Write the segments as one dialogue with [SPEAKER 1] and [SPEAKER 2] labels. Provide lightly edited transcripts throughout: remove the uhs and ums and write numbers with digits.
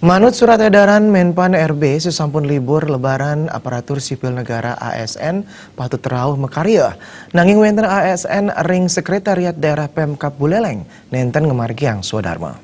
[SPEAKER 1] Manut surat edaran Menpan RB sesampun libur lebaran aparatur sipil negara ASN patut rauh makarya. Nanging wenten ASN ring sekretariat daerah Pemkab Buleleng nenten ngemargiang swadharma.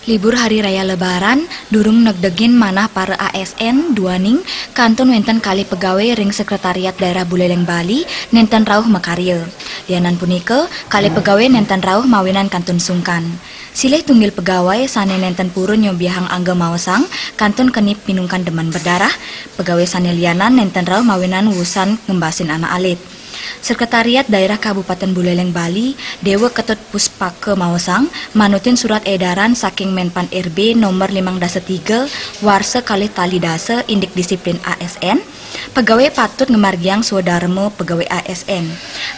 [SPEAKER 2] Libur hari raya lebaran, durung negdegin manah para ASN duaning kantun wenten kali pegawai ring sekretariat daerah Buleleng Bali nenten rauh makarya. Lianan punika kali pegawai nenten rauh mawinan kantun sungkan. Silih tunggil pegawai sane nenten purun nyobiahang angga mawasang kantun kenip pinungkan deman berdarah. Pegawai sane lianan nenten rauh mawinan wusan ngembasin anak alit. Sekretariat Daerah Kabupaten Buleleng Bali, Dewa Ketut Puspake Mawasang, manutin surat edaran saking Menpan RB nomor 5-3 warse kali tali dase indik disiplin ASN, pegawai patut ngemargiang swadharma pegawai ASN.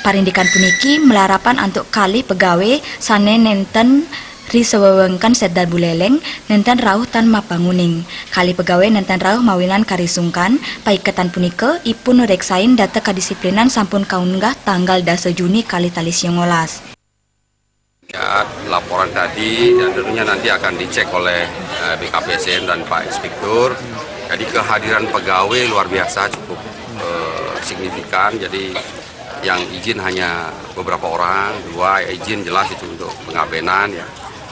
[SPEAKER 2] Parindikan puniki melarapan antuk kali pegawai sane nenten risewewengkan Setda Buleleng nenten rauh tan mapanguning. Kali pegawai nenten rauh mawinan karisungkan paiketan punika ipun reksain data kedisiplinan sampun kaunggah tanggal 10 Juni kali tali 19.
[SPEAKER 3] Laporan tadi dan tentunya nanti akan dicek oleh BKPSN dan Pak Inspektur. Jadi kehadiran pegawai luar biasa cukup signifikan. Jadi yang izin hanya beberapa orang, 2 izin jelas itu untuk pengabenan ya.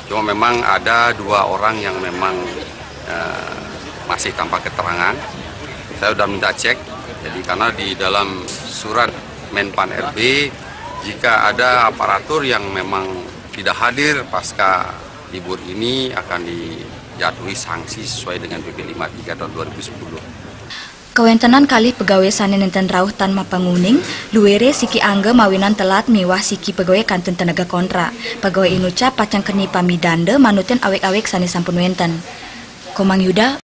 [SPEAKER 3] Cuma memang ada 2 orang yang memang masih tanpa keterangan. Saya sudah minta cek, jadi karena di dalam surat Menpan RB, jika ada aparatur yang memang tidak hadir pasca libur ini akan dijatuhi sanksi sesuai dengan PP 53 tahun 2010.
[SPEAKER 2] Kewentenan kali pegawai sane nenten rauh tan mapanguning, luwere siki angga mawinan telat miwah siki pegawai kantun tenaga kontrak. Pegawai inuca pacang keni pamidanda manutin awek-awek sane sampun wenten. Komang Yuda